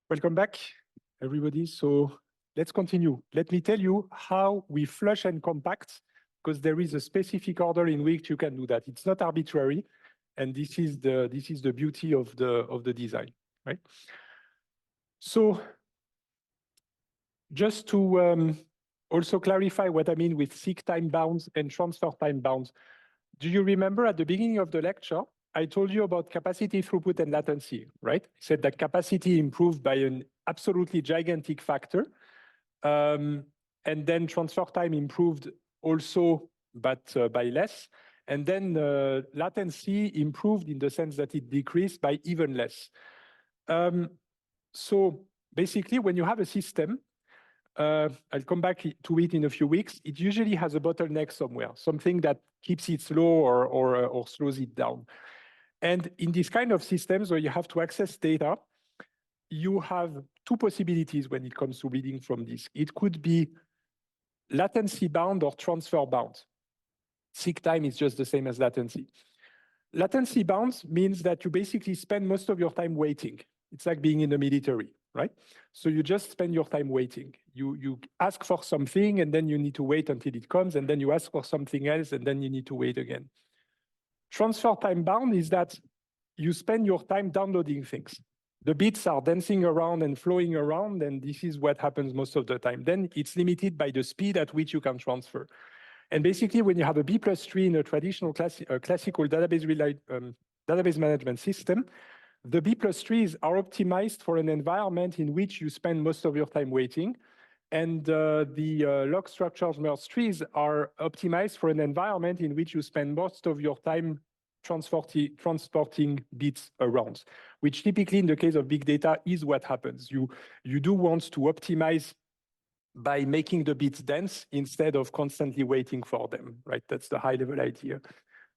Welcome back, everybody. So let's continue. Let me tell you how we flush and compact, because there is a specific order in which you can do that. It's not arbitrary, and this is the beauty of the design, right? So just to also clarify what I mean with seek time bounds and transfer time bounds. Do you remember at the beginning of the lecture, I told you about capacity, throughput, and latency, right? I said that capacity improved by an absolutely gigantic factor. And then transfer time improved also, but by less. And then latency improved in the sense that it decreased by even less. So basically, when you have a system, I'll come back to it in a few weeks, it usually has a bottleneck somewhere, something that keeps it slow or slows it down. And in this kind of systems where you have to access data, you have two possibilities when it comes to reading from disk. It could be latency bound or transfer bound. Seek time is just the same as latency. Latency bound means that you basically spend most of your time waiting. It's like being in the military, right? So you just spend your time waiting. You ask for something and then you need to wait until it comes, and then you ask for something else and then you need to wait again. Transfer time bound is that you spend your time downloading things. The bits are dancing around and flowing around, and this is what happens most of the time. Then it's limited by the speed at which you can transfer. And basically, when you have a B+ tree in a traditional classical database management system, the B+ trees are optimized for an environment in which you spend most of your time waiting. And the log structures merge trees are optimized for an environment in which you spend most of your time transporting bits around, which typically in the case of big data is what happens. You do want to optimize by making the bits dense instead of constantly waiting for them, right? That's the high level idea.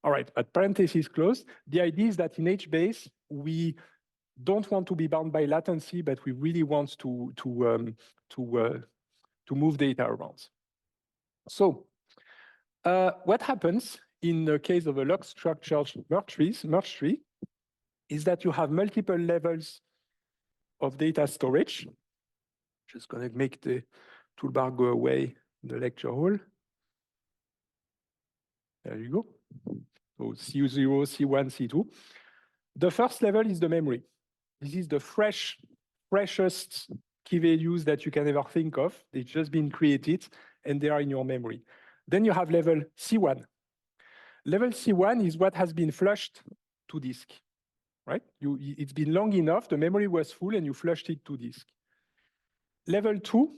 All right, but parenthesis closed. The idea is that in HBase, we don't want to be bound by latency, but we really want to move data around. So what happens in the case of a log structured merge tree is that you have multiple levels of data storage. Just going to make the toolbar go away in the lecture hall. There you go. So C0, C1, C2. The first level is the memory. This is the freshest key values that you can ever think of. They've just been created and they are in your memory. Then you have level C1. Level C1 is what has been flushed to disk, right? It's been long enough, the memory was full and you flushed it to disk. Level 2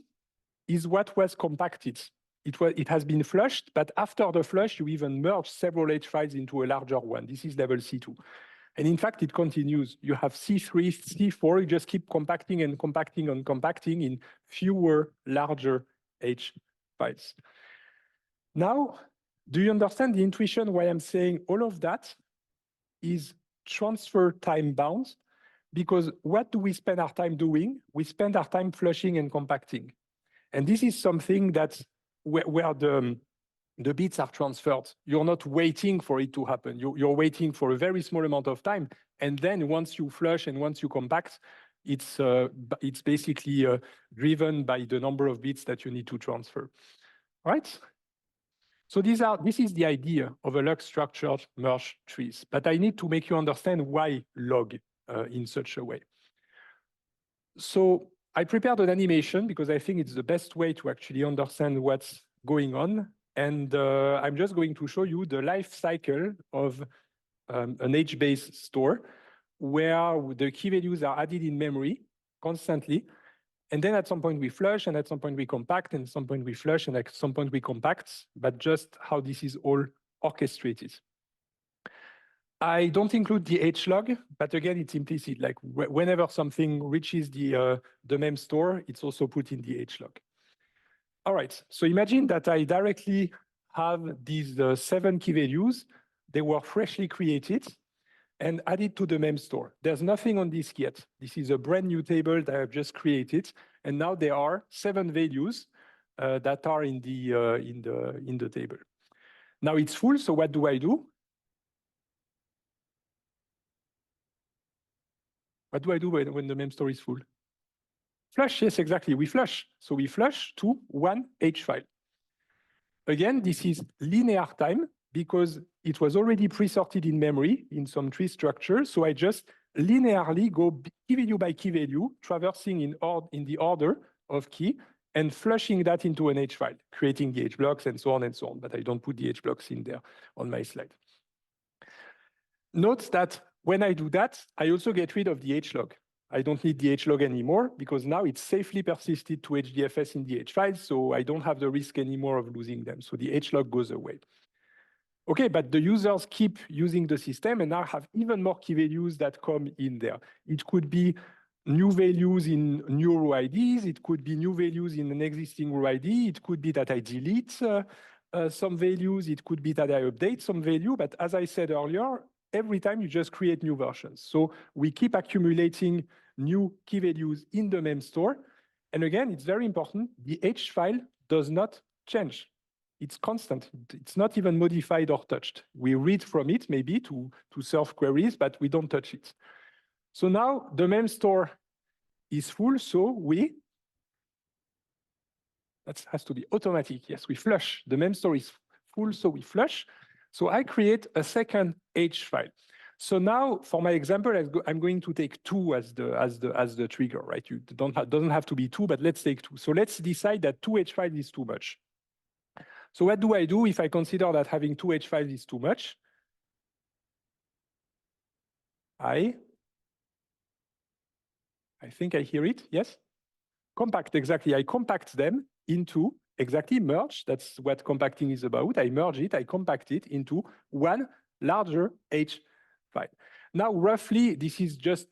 is what was compacted. It has been flushed, but after the flush, you even merge several H files into a larger one. This is level C2. And in fact, it continues. You have C3, C4, you just keep compacting and compacting and compacting in fewer, larger H files. Now, do you understand the intuition why I'm saying all of that is transfer time bound? Because what do we spend our time doing? We spend our time flushing and compacting. And this is something that's where the bits are transferred. You're not waiting for it to happen. You're waiting for a very small amount of time. And then once you flush and once you compact, it's basically driven by the number of bits that you need to transfer, right? So this is the idea of a log structured merge trees. But I need to make you understand why log in such a way. So I prepared an animation because I think it's the best way to actually understand what's going on. And I'm just going to show you the life cycle of an HBase store where the key values are added in memory constantly. And then at some point we flush, and at some point we compact, and at some point we flush, and at some point we compact, but just how this is all orchestrated. I don't include the HLog, but again, it's implicit. Like whenever something reaches the mem store, it's also put in the HLog. All right, so imagine that I directly have these 7 key values. They were freshly created and added to the mem store. There's nothing on disk yet. This is a brand new table that I've just created. And now there are 7 values that are in the table. Now it's full, so what do I do? What do I do when the mem store is full? Flush, yes, exactly. We flush. So we flush to one H file. Again, this is linear time because it was already pre-sorted in memory in some tree structure. So I just linearly go key value by key value, traversing in the order of key and flushing that into an H file, creating the H blocks and so on and so on. But I don't put the H blocks in there on my slide. Note that when I do that, I also get rid of the H log. I don't need the H log anymore because now it's safely persisted to HDFS in the H files, so I don't have the risk anymore of losing them. So the H log goes away. Okay, but the users keep using the system and now have even more key values that come in there. It could be new values in new row IDs. It could be new values in an existing row ID. It could be that I delete some values. It could be that I update some value. But as I said earlier, every time you just create new versions. So we keep accumulating new key values in the mem store. And again, it's very important. The H file does not change. It's constant. It's not even modified or touched. We read from it maybe to serve queries, but we don't touch it. So now the mem store is full, so that has to be automatic. Yes, we flush. The mem store is full, so we flush. So I create a second H file. So now, for my example, I'm going to take 2 as the trigger, right? You doesn't have to be 2, but let's take 2. So let's decide that 2 H files is too much. So what do I do if I consider that having 2 H files is too much? I think I hear it, yes? Compact, exactly. I compact them into, exactly, merge. That's what compacting is about. I merge it, I compact it into one larger H file. Now, roughly, this is just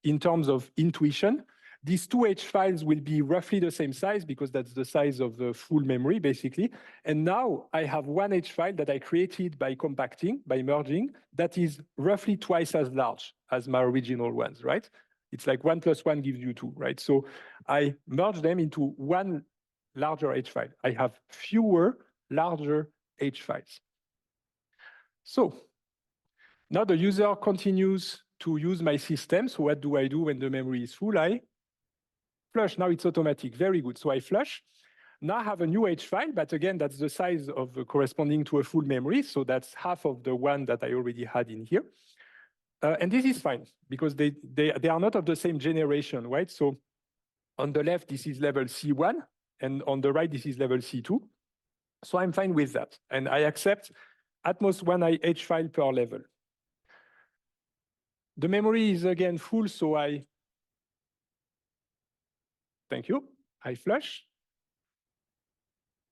in terms of intuition. These 2 H files will be roughly the same size because that's the size of the full memory, basically. And now I have 1 H file that I created by compacting, by merging, that is roughly twice as large as my original ones, right? It's like 1 + 1 gives you 2, right? So I merge them into one larger H file. I have fewer larger H files. So now the user continues to use my system. So what do I do when the memory is full? I flush. Now it's automatic. Very good. So I flush. Now I have a new H file, but again, that's the size of corresponding to a full memory. So that's half of the one that I already had in here. And this is fine because they are not of the same generation, right? So on the left, this is level C1, and on the right, this is level C2. So I'm fine with that. And I accept at most 1 H file per level. The memory is again full, so thank you, I flush.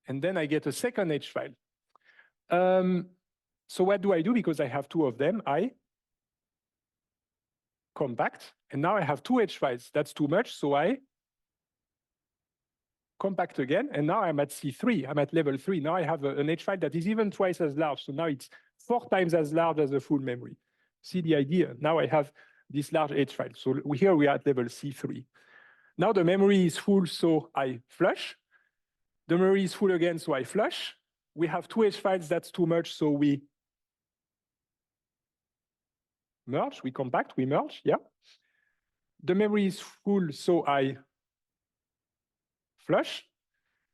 And then I get a second H file. So what do I do? Because I have 2 of them, I compact. And now I have 2 H files. That's too much, so I compact again. And now I'm at C3, I'm at level 3. Now I have an H file that is even twice as large. So now it's 4 times as large as a full memory. See the idea? Now I have this large H file. So here we are at level C3. Now the memory is full, so I flush. The memory is full again, so I flush. We have 2 H files, that's too much, so we merge, we compact, we merge, yeah. The memory is full, so I flush.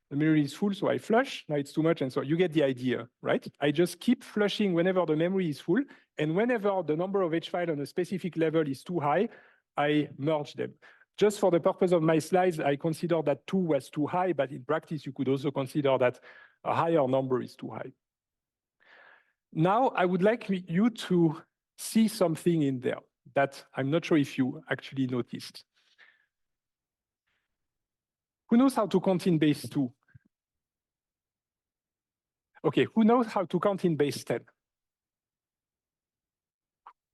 The memory is full, so I flush. Now it's too much, and so you get the idea, right? I just keep flushing whenever the memory is full, and whenever the number of H files on a specific level is too high, I merge them. Just for the purpose of my slides, I consider that 2 was too high, but in practice, you could also consider that a higher number is too high. Now, I would like you to see something in there that I'm not sure if you actually noticed. Who knows how to count in base 2? Okay, who knows how to count in base 10?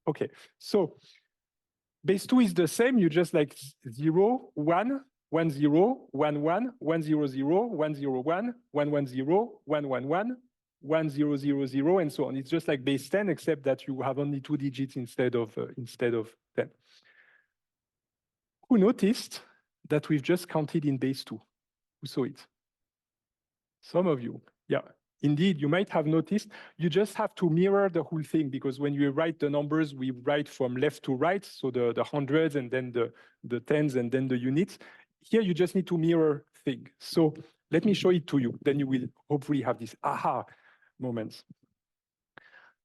Okay, so base 2 is the same. You just like 0, 1, 1, 0, 1, 1, 1, 0, 0, 1, 0, 1, 1, 1, 0, 1, 1, 1, 1, 0, 0, 0, and so on. It's just like base 10, except that you have only 2 digits instead of 10. Who noticed that we've just counted in base 2? Who saw it? Some of you, yeah. Indeed, you might have noticed, you just have to mirror the whole thing because when you write the numbers, we write from left to right, so the hundreds and then the tens and then the units. here you just need to mirror thing. So let me show it to you. Then you will hopefully have this aha moments.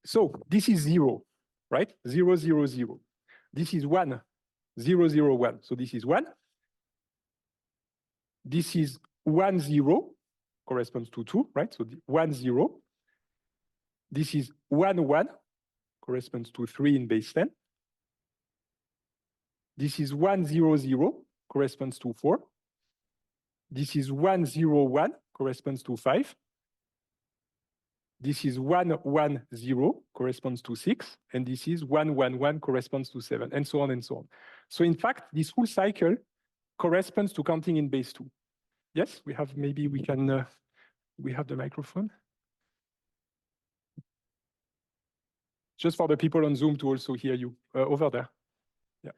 So this is 0, right? 0, 0, 0. This is 1, 0, 0, 1. So this is 1. This is 1, 0, corresponds to 2, right? So 1, 0. This is 1, 1, corresponds to 3 in base 10. This is 1, 0, 0, corresponds to 4. This is 1, 0, 1, corresponds to 5. This is 1, 1, 0, corresponds to 6. And this is 1, 1, 1, corresponds to 7, and so on and so on. So in fact, this whole cycle corresponds to counting in base 2. Yes, we have, maybe we can, we have the microphone. Just for the people on Zoom to also hear you over there. Yeah.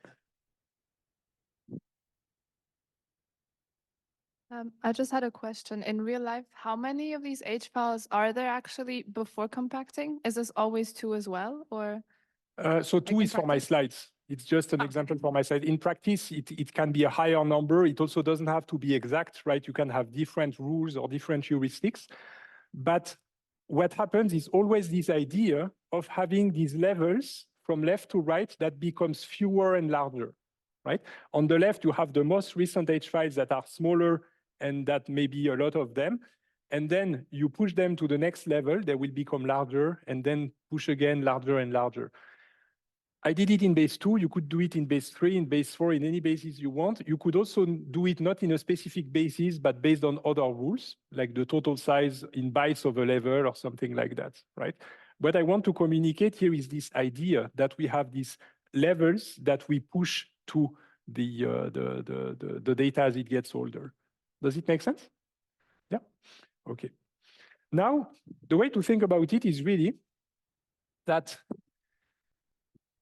I just had a question. In real life, how many of these H files are there actually before compacting? Is this always 2 as well, or? So 2 is for my slides. It's just an example for my slide. In practice, it can be a higher number. It also doesn't have to be exact, right? You can have different rules or different heuristics. But what happens is always this idea of having these levels from left to right that becomes fewer and larger, right? On the left, you have the most recent H files that are smaller, and that may be a lot of them. And then you push them to the next level, they will become larger, and then push again larger and larger. I did it in base 2. You could do it in base 3, in base 4, in any basis you want. You could also do it not in a specific basis, but based on other rules, like the total size in bytes of a level or something like that, right? What I want to communicate here is this idea that we have these levels that we push to the data as it gets older. Does it make sense? Yeah, okay. Now, the way to think about it is really that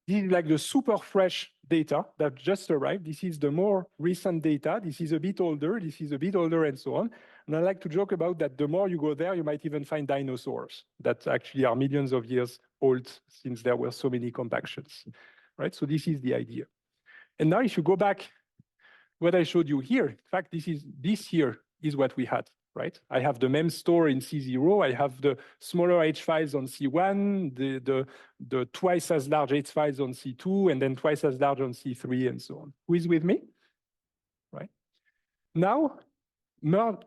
this is like the super fresh data that just arrived. This is the more recent data. This is a bit older. This is a bit older, and so on. And I like to joke about that the more you go there, you might even find dinosaurs that actually are millions of years old since there were so many compactions, right? So this is the idea. And now if you go back, what I showed you here, in fact, this here is what we had, right? I have the mem store in C0. I have the smaller H files on C1, the twice as large H files on C2, and then twice as large on C3, and so on. Who is with me? Right? Now,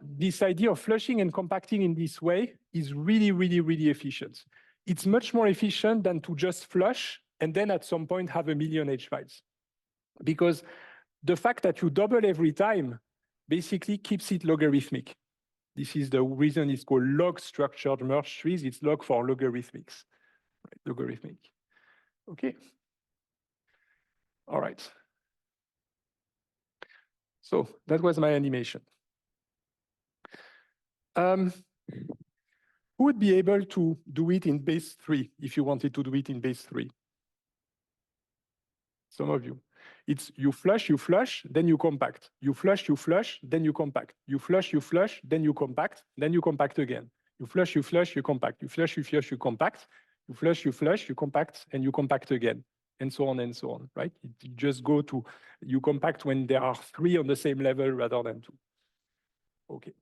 this idea of flushing and compacting in this way is really, really, really efficient. It's much more efficient than to just flush and then at some point have a million H files. Because the fact that you double every time basically keeps it logarithmic. This is the reason it's called log structured merge trees. It's log for logarithmics, right? Logarithmic. Okay. All right. So that was my animation. Who would be able to do it in base 3 if you wanted to do it in base 3? Some of you. It's you flush, then you compact. You flush, then you compact. You flush, then you compact, then you compact again. You flush, you compact. You flush, you compact. You flush, you compact, and you compact again, and so on, right? You just go to, you compact when there are 3 on the same level rather than 2. Okay.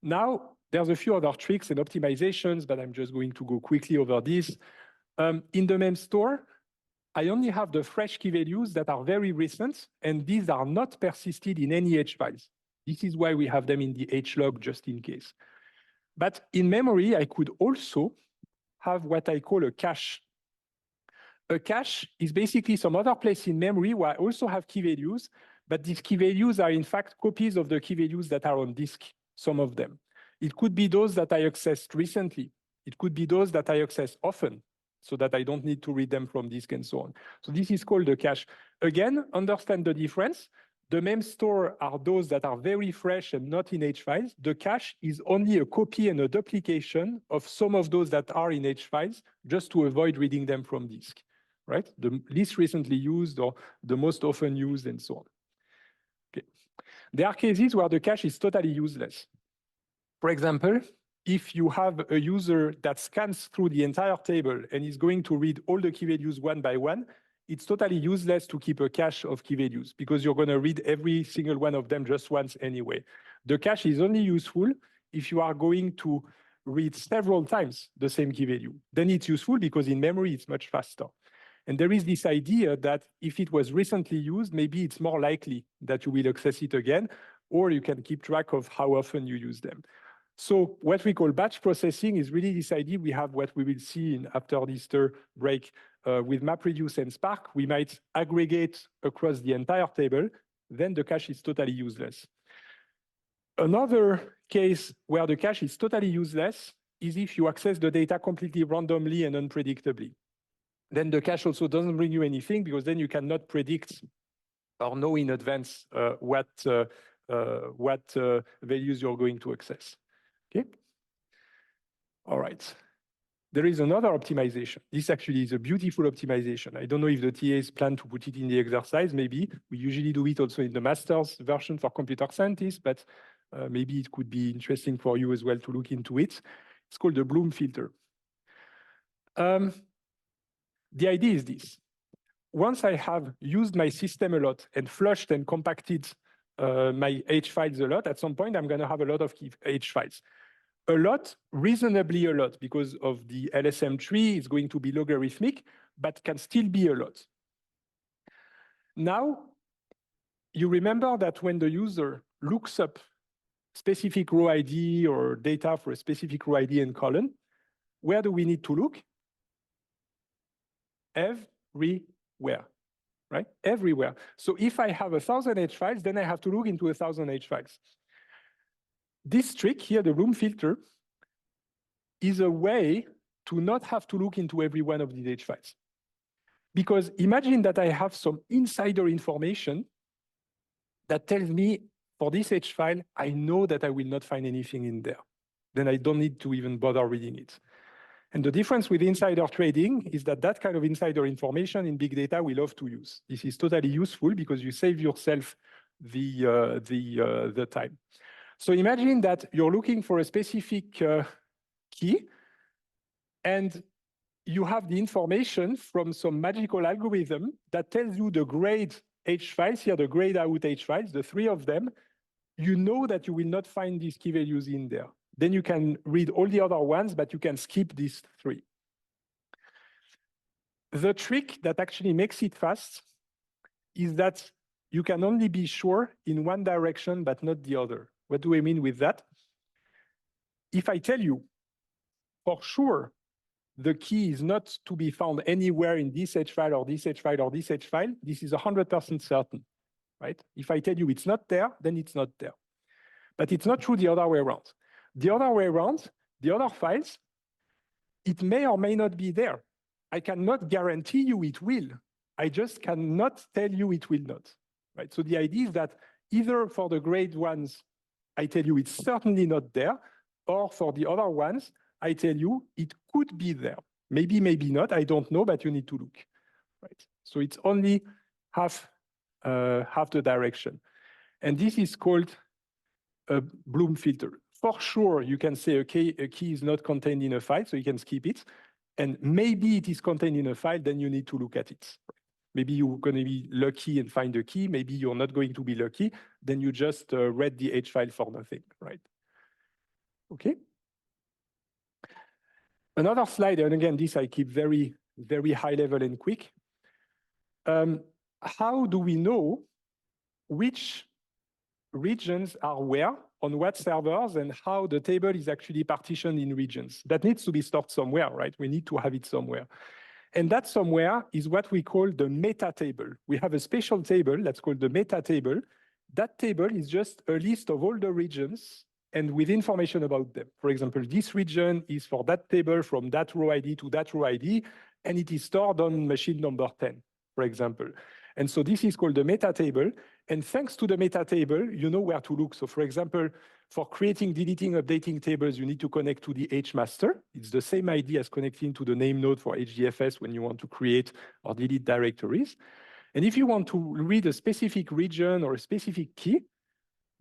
Now, there's a few other tricks and optimizations, but I'm just going to go quickly over this. In the mem store, I only have the fresh key values that are very recent, and these are not persisted in any H files. This is why we have them in the H log just in case. But in memory, I could also have what I call a cache. A cache is basically some other place in memory where I also have key values, but these key values are in fact copies of the key values that are on disk, some of them. It could be those that I accessed recently. It could be those that I access often, so that I don't need to read them from disk and so on. So this is called the cache. Again, understand the difference. The mem store are those that are very fresh and not in H files. The cache is only a copy and a duplication of some of those that are in H files, just to avoid reading them from disk, right? The least recently used or the most often used and so on. Okay. There are cases where the cache is totally useless. For example, if you have a user that scans through the entire table and is going to read all the key values one by one, it's totally useless to keep a cache of key values because you're going to read every single one of them just once anyway. The cache is only useful if you are going to read several times the same key value. Then it's useful because in memory, it's much faster. And there is this idea that if it was recently used, maybe it's more likely that you will access it again, or you can keep track of how often you use them. So what we call batch processing is really this idea. We have what we will see after the Easter break with MapReduce and Spark. We might aggregate across the entire table, then the cache is totally useless. Another case where the cache is totally useless is if you access the data completely randomly and unpredictably. Then the cache also doesn't bring you anything because then you cannot predict or know in advance what values you're going to access. Okay. All right. There is another optimization. This actually is a beautiful optimization. I don't know if the TAs plan to put it in the exercise. Maybe we usually do it also in the master's version for computer scientists, but maybe it could be interesting for you as well to look into it. It's called the Bloom filter. The idea is this. Once I have used my system a lot and flushed and compacted my H files a lot, at some point, I'm going to have a lot of H files. A lot, reasonably a lot, because of the LSM tree, it's going to be logarithmic, but can still be a lot. Now, you remember that when the user looks up specific row ID or data for a specific row ID and column, where do we need to look? Everywhere, right? Everywhere. So if I have 1,000 H files, then I have to look into 1,000 H files. This trick here, the Bloom filter, is a way to not have to look into every one of these H files. Because imagine that I have some insider information that tells me for this H file, I know that I will not find anything in there. Then I don't need to even bother reading it. And the difference with insider trading is that that kind of insider information in big data we love to use. This is totally useful because you save yourself the time. So imagine that you're looking for a specific key and you have the information from some magical algorithm that tells you the grade H files, here the grayed out H files, the three of them. You know that you will not find these key values in there. Then you can read all the other ones, but you can skip these three. The trick that actually makes it fast is that you can only be sure in one direction, but not the other. What do I mean with that? If I tell you, for sure, the key is not to be found anywhere in this H file or this H file or this H file, this is 100% certain, right? If I tell you it's not there, then it's not there. But it's not true the other way around. The other way around, the other files, it may or may not be there. I cannot guarantee you it will. I just cannot tell you it will not, right? So the idea is that either for the grade ones, I tell you it's certainly not there, or for the other ones, I tell you it could be there. Maybe, maybe not, I don't know, but you need to look, right? So it's only half the direction. And this is called a Bloom filter. For sure, you can say, okay, a key is not contained in a file, so you can skip it. And maybe it is contained in a file, then you need to look at it. Maybe you're going to be lucky and find a key. Maybe you're not going to be lucky. Then you just read the H file for nothing, right? Okay. Another slide, and again, this I keep very, very high level and quick. How do we know which regions are where, on what servers, and how the table is actually partitioned in regions? That needs to be stored somewhere, right? We need to have it somewhere. And that somewhere is what we call the meta table. We have a special table that's called the meta table. That table is just a list of all the regions and with information about them. For example, this region is for that table from that row ID to that row ID, and it is stored on machine number 10, for example. And so this is called the meta table. And thanks to the meta table, you know where to look. So for example, for creating, deleting, updating tables, you need to connect to the HMaster. It's the same idea as connecting to the name node for HDFS when you want to create or delete directories. And if you want to read a specific region or a specific key,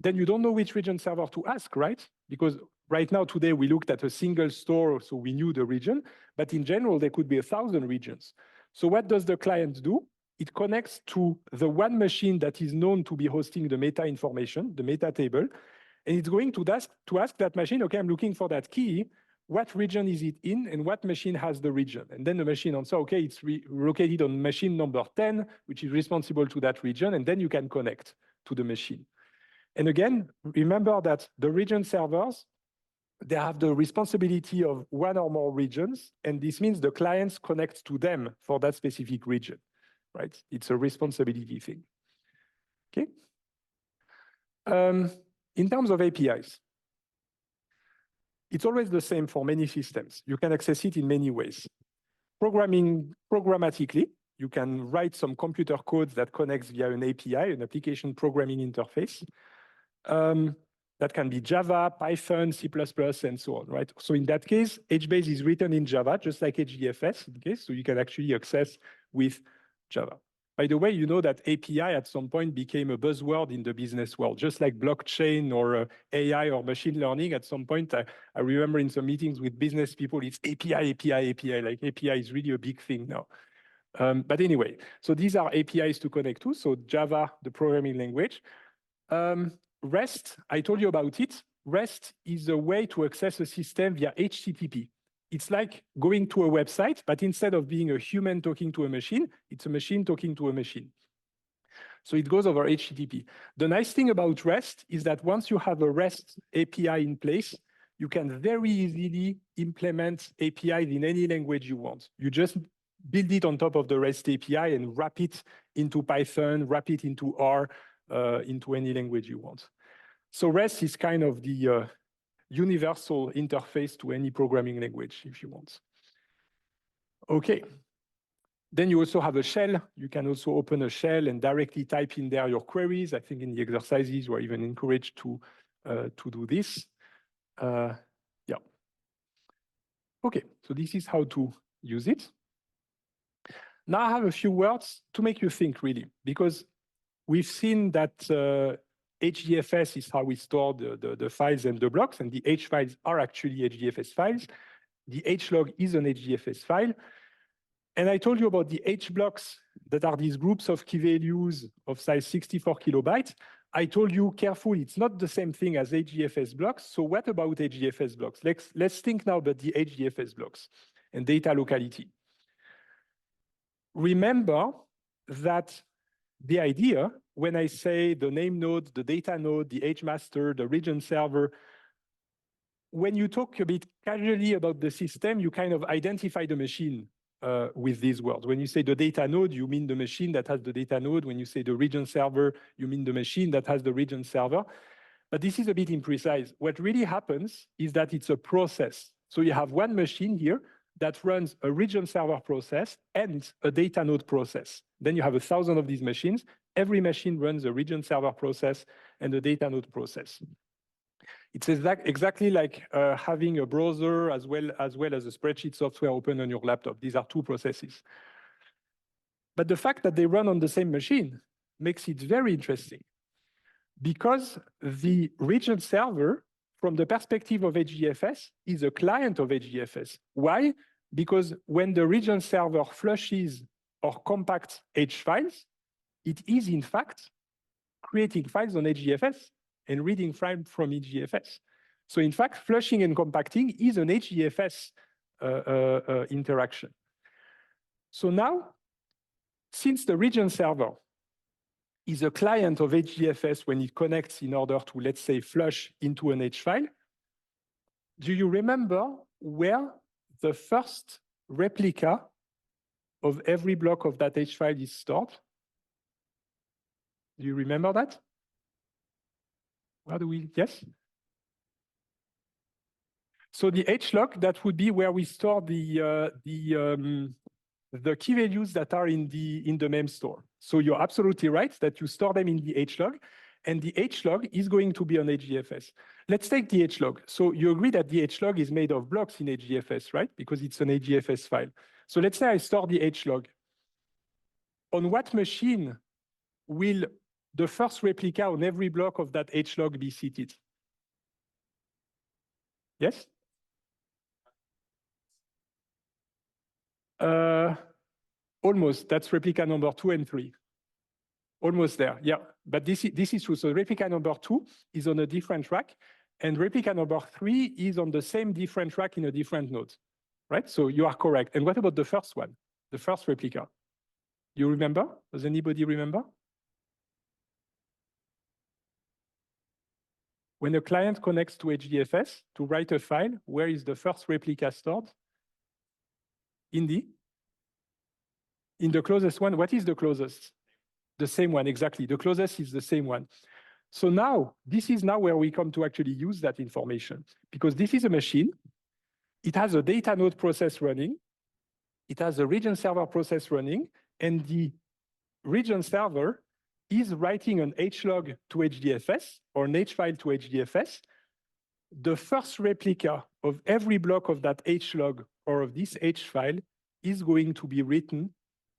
then you don't know which region server to ask, right? Because right now, today, we looked at a single store, so we knew the region. But in general, there could be 1,000 regions. So what does the client do? it connects to the one machine that is known to be hosting the meta information, the meta table, and it's going to ask that machine, okay, I'm looking for that key. What region is it in, and what machine has the region? And then the machine answers, okay, it's located on machine number 10, which is responsible to that region, and then you can connect to the machine. And again, remember that the region servers, they have the responsibility of one or more regions, and this means the clients connect to them for that specific region, right? It's a responsibility thing, okay? In terms of APIs, it's always the same for many systems. You can access it in many ways. Programmatically, you can write some computer code that connects via an API, an application programming interface. That can be Java, Python, C++, and so on, right? So in that case, HBase is written in Java, just like HDFS, okay? So you can actually access with Java. By the way, you know that API at some point became a buzzword in the business world, just like blockchain or AI or machine learning. At some point, I remember in some meetings with business people, it's API, API, API, like API is really a big thing now. But anyway, so these are APIs to connect to. So Java, the programming language. REST, I told you about it. REST is a way to access a system via HTTP. It's like going to a website, but instead of being a human talking to a machine, it's a machine talking to a machine. So it goes over HTTP. The nice thing about REST is that once you have a REST API in place, you can very easily implement APIs in any language you want. You just build it on top of the REST API and wrap it into Python, wrap it into R, into any language you want. So REST is kind of the universal interface to any programming language, if you want. Okay. Then you also have a shell. You can also open a shell and directly type in there your queries. I think in the exercises, we're even encouraged to do this. Yeah. Okay, so this is how to use it. Now I have a few words to make you think, really, because we've seen that HDFS is how we store the files and the blocks, and the H files are actually HDFS files. The HLog is an HDFS file. And I told you about the H blocks that are these groups of key values of size 64 kilobytes. I told you, careful, it's not the same thing as HDFS blocks. So what about HDFS blocks? Let's think now about the HDFS blocks and data locality. Remember that the idea, when I say the name node, the data node, the H master, the region server, when you talk a bit casually about the system, you kind of identify the machine with these words. When you say the data node, you mean the machine that has the data node. When you say the region server, you mean the machine that has the region server. But this is a bit imprecise. What really happens is that it's a process. So you have one machine here that runs a region server process and a data node process. Then you have 1,000 of these machines. Every machine runs a region server process and a data node process. It's exactly like having a browser as well as a spreadsheet software open on your laptop. These are two processes. But the fact that they run on the same machine makes it very interesting, because the region server, from the perspective of HDFS, is a client of HDFS. Why? Because when the region server flushes or compacts H files, it is in fact creating files on HDFS and reading from HDFS. So in fact, flushing and compacting is an HDFS interaction. So now, since the region server is a client of HDFS when it connects in order to, let's say, flush into an H file, do you remember where the first replica of every block of that H file is stored? Do you remember that? Where do we, yes? So the HLog, that would be where we store the key values that are in the mem store. So you're absolutely right that you store them in the HLog, and the HLog is going to be on HDFS. Let's take the HLog. So you agree that the HLog is made of blocks in HDFS, right? Because it's an HDFS file. So let's say I store the HLog. On what machine will the first replica on every block of that HLog be seated? Yes? Almost. That's replica number 2 and 3. Almost there. Yeah. But this is true. So replica number 2 is on a different track, and replica number 3 is on the same different track in a different node. Right? So you are correct. And what about the first one? The first replica? You remember? Does anybody remember? When a client connects to HDFS to write a file, where is the first replica stored? In the closest one. What is the closest? The same one, exactly. The closest is the same one. So now, this is now where we come to actually use that information, because this is a machine. It has a data node process running. It has a region server process running, and the region server is writing an HLog to HDFS or an H file to HDFS. The first replica of every block of that HLog or of this H file is going to be written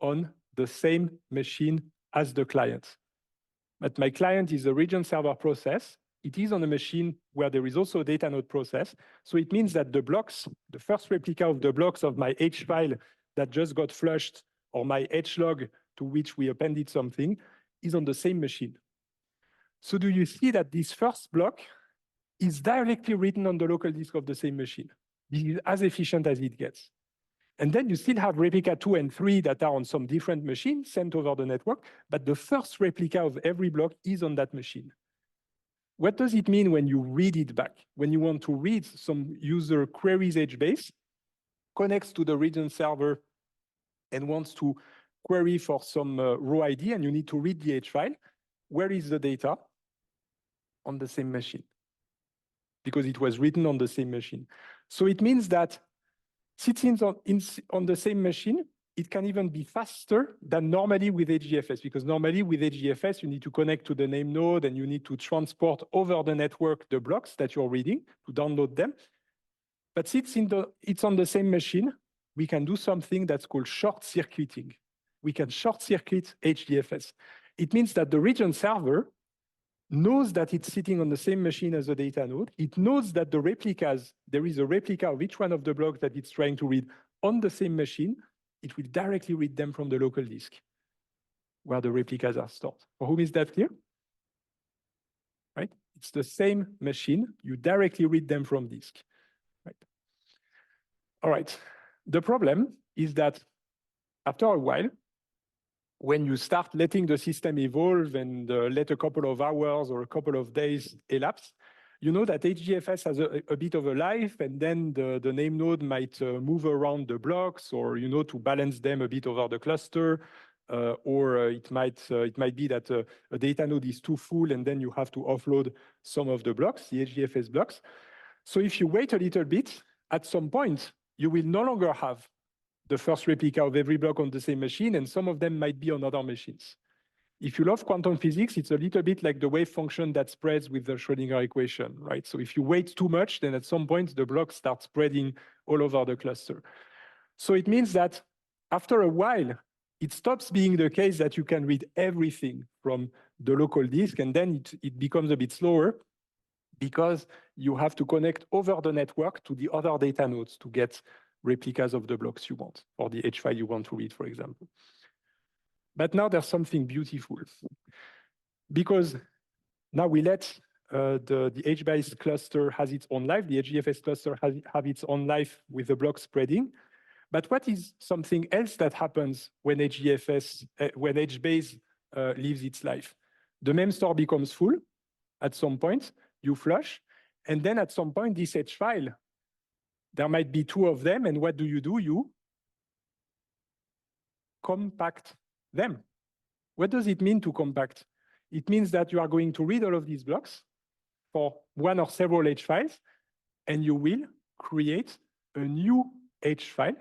on the same machine as the client. But my client is a region server process. It is on a machine where there is also a data node process. So it means that the blocks, the first replica of the blocks of my H file that just got flushed, or my HLog to which we appended something, is on the same machine. So do you see that this first block is directly written on the local disk of the same machine? This is as efficient as it gets. And then you still have replica 2 and 3 that are on some different machine sent over the network, but the first replica of every block is on that machine. What does it mean when you read it back? When you want to read some user queries HBase, connects to the region server and wants to query for some row ID, and you need to read the H file, where is the data? On the same machine, because it was written on the same machine. So it means that sitting on the same machine, it can even be faster than normally with HDFS, because normally with HDFS, you need to connect to the name node and you need to transport over the network the blocks that you're reading to download them. But since it's on the same machine, we can do something that's called short circuiting. We can short circuit HDFS. It means that the region server knows that it's sitting on the same machine as the data node. It knows that the replicas, there is a replica of each one of the blocks that it's trying to read on the same machine. It will directly read them from the local disk where the replicas are stored. For whom is that clear? Right? It's the same machine. You directly read them from disk. Right? All right. The problem is that after a while, when you start letting the system evolve and let a couple of hours or a couple of days elapse, you know that HDFS has a bit of a life, and then the name node might move around the blocks, or to balance them a bit over the cluster, or it might be that a data node is too full, and then you have to offload some of the blocks, the HDFS blocks. So if you wait a little bit, at some point, you will no longer have the first replica of every block on the same machine, and some of them might be on other machines. If you love quantum physics, it's a little bit like the wave function that spreads with the Schrödinger equation, right? So if you wait too much, then at some point, the blocks start spreading all over the cluster. So it means that after a while, it stops being the case that you can read everything from the local disk, and then it becomes a bit slower because you have to connect over the network to the other data nodes to get replicas of the blocks you want, or the H file you want to read, for example. But now there's something beautiful, because now we let the HBase cluster has its own life, the HDFS cluster have its own life with the block spreading. But what is something else that happens when when HBase leaves its life? The mem store becomes full at some point, you flush, and then at some point this H file, there might be two of them, and what do? You compact them. What does it mean to compact? It means that you are going to read all of these blocks for one or several H files, and you will create a new H file,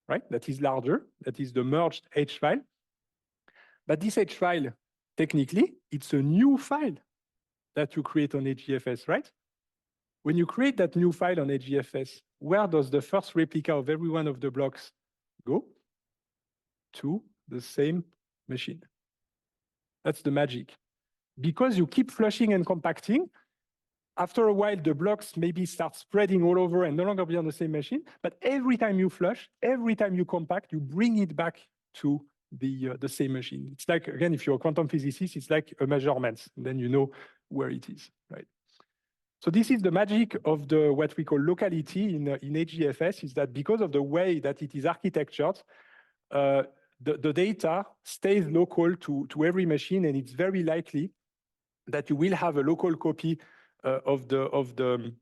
right? That is larger, that is the merged H file. But this H file, technically, it's a new file that you create on HDFS, right? When you create that new file on HDFS, where does the first replica of every one of the blocks go? To the same machine. That's the magic. Because you keep flushing and compacting, After a while, the blocks maybe start spreading all over and no longer be on the same machine. But every time you flush, every time you compact, you bring it back to the same machine. It's like, again, if you're a quantum physicist, it's like a measurement, and then you know where it is, right? So this is the magic of the what we call locality in HDFS, is that because of the way that it is architectured, the data stays local to every machine, and it's very likely that you will have a local copy of the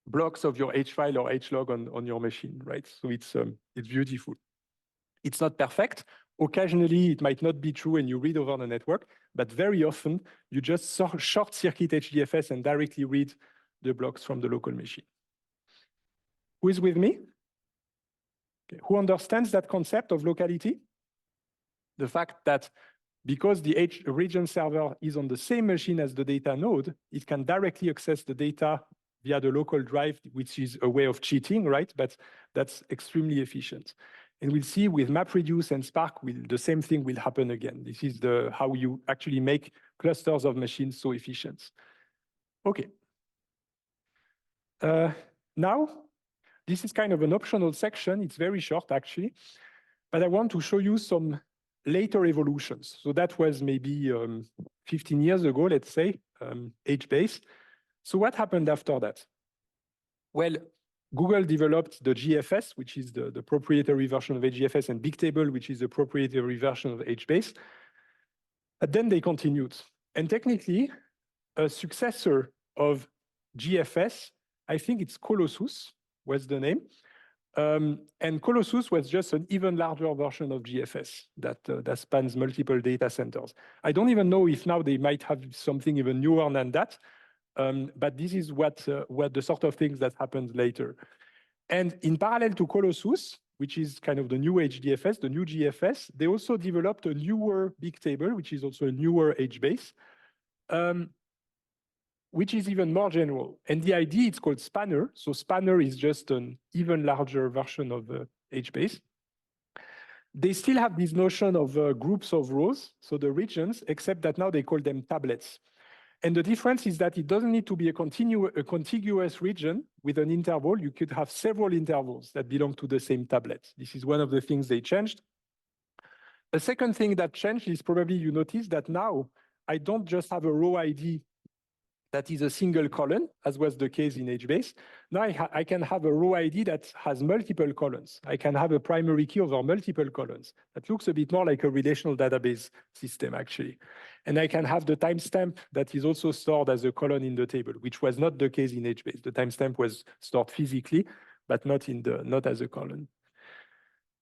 blocks of your H file or H log on your machine, right? So it's beautiful. It's not perfect. Occasionally, it might not be true and you read over the network, but very often you just short circuit HDFS and directly read the blocks from the local machine. Who is with me? Okay. Who understands that concept of locality? The fact that because the region server is on the same machine as the data node, it can directly access the data via the local drive, which is a way of cheating, right? But that's extremely efficient. And we'll see with MapReduce and Spark, the same thing will happen again. This is how you actually make clusters of machines so efficient. Okay. Now, this is kind of an optional section. It's very short, actually. But I want to show you some later evolutions. So that was maybe 15 years ago, let's say, HBase. So what happened after that? Well, Google developed the GFS, which is the proprietary version of HGFS, and Bigtable, which is the proprietary version of HBase. But then they continued. And technically, a successor of GFS, I think it's Colossus, was the name. And Colossus was just an even larger version of GFS that spans multiple data centers. I don't even know if now they might have something even newer than that. But this is what the sort of things that happened later. And in parallel to Colossus, which is kind of the new HDFS, the new GFS, they also developed a newer Bigtable, which is also a newer HBase, which is even more general. And the idea, it's called Spanner. So Spanner is just an even larger version of HBase. They still have this notion of groups of rows, so the regions, except that now they call them tablets. And the difference is that it doesn't need to be a contiguous region with an interval. You could have several intervals that belong to the same tablet. This is one of the things they changed. A second thing that changed is probably you notice that now I don't just have a row ID that is a single column, as was the case in HBase. Now I can have a row ID that has multiple columns. I can have a primary key over multiple columns. That looks a bit more like a relational database system, actually. And I can have the timestamp that is also stored as a column in the table, which was not the case in HBase. The timestamp was stored physically, but not as a column.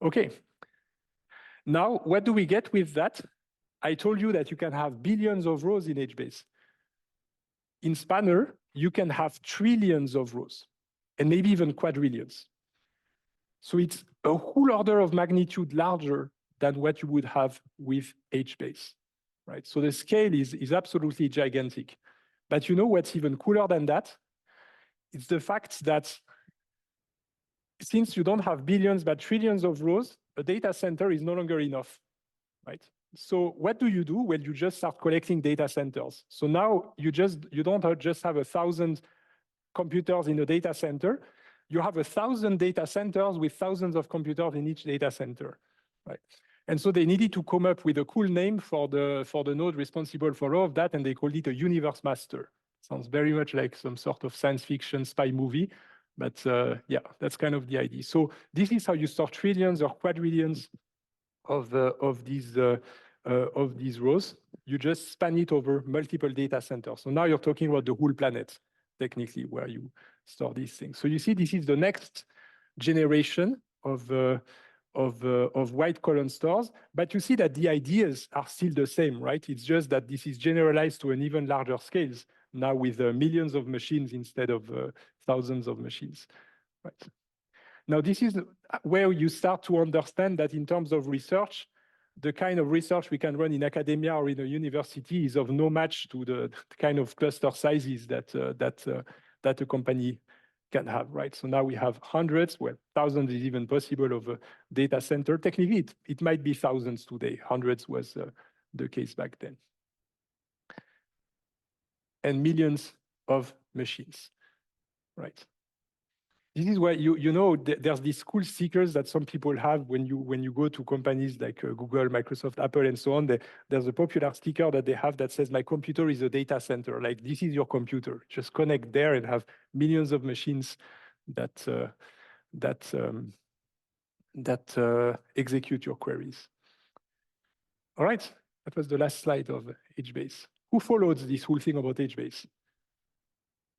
Okay. Now, what do we get with that? I told you that you can have billions of rows in HBase. In Spanner, you can have trillions of rows, and maybe even quadrillions. So it's a whole order of magnitude larger than what you would have with HBase, right? So the scale is absolutely gigantic. But you know what's even cooler than that? It's the fact that since you don't have billions but trillions of rows, a data center is no longer enough, right? So what do? Well, you just start collecting data centers. So now you don't just have 1,000 computers in a data center. You have 1,000 data centers with thousands of computers in each data center, right? And so they needed to come up with a cool name for the node responsible for all of that, and they called it a universe master. Sounds very much like some sort of science fiction spy movie, but yeah, that's kind of the idea. So this is how you store trillions or quadrillions of these rows. You just span it over multiple data centers. So now you're talking about the whole planet, technically, where you store these things. So you see, this is the next generation of white column stores, but you see that the ideas are still the same, right? It's just that this is generalized to an even larger scales now with millions of machines instead of thousands of machines, right? Now, this is where you start to understand that in terms of research, the kind of research we can run in academia or in a university is of no match to the kind of cluster sizes that a company can have, right? So now we have hundreds, well, thousands is even possible of a data center. Technically, it might be thousands today. Hundreds was the case back then. And millions of machines, right? This is why you know there's these cool stickers that some people have when you go to companies like Google, Microsoft, Apple, and so on. There's a popular sticker that they have that says, "My computer is a data center." Like, this is your computer. Just connect there and have millions of machines that execute your queries. All right, that was the last slide of HBase. Who followed this whole thing about HBase?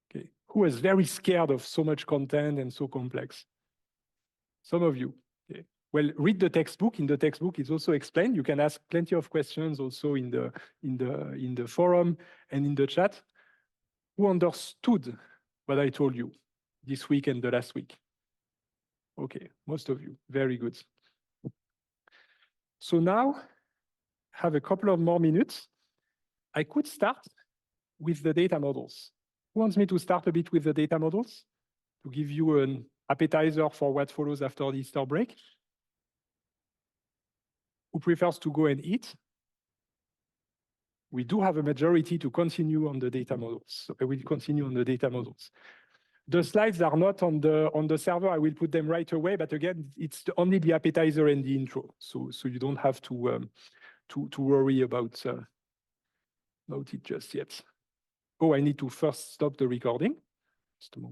Okay, who was very scared of so much content and so complex? Some of you. Okay. Well, read the textbook. In the textbook, it's also explained. You can ask plenty of questions also in the forum and in the chat. Who understood what I told you this week and the last week? Okay, most of you. Very good. So now, have a couple of more minutes. I could start with the data models. Who wants me to start a bit with the data models to give you an appetizer for what follows after the Easter break? Who prefers to go and eat? We do have a majority to continue on the data models. So I will continue on the data models. The slides are not on the server. I will put them right away. But again, it's only the appetizer and the intro. So you don't have to worry about it just yet. Oh, I need to first stop the recording. Just a moment.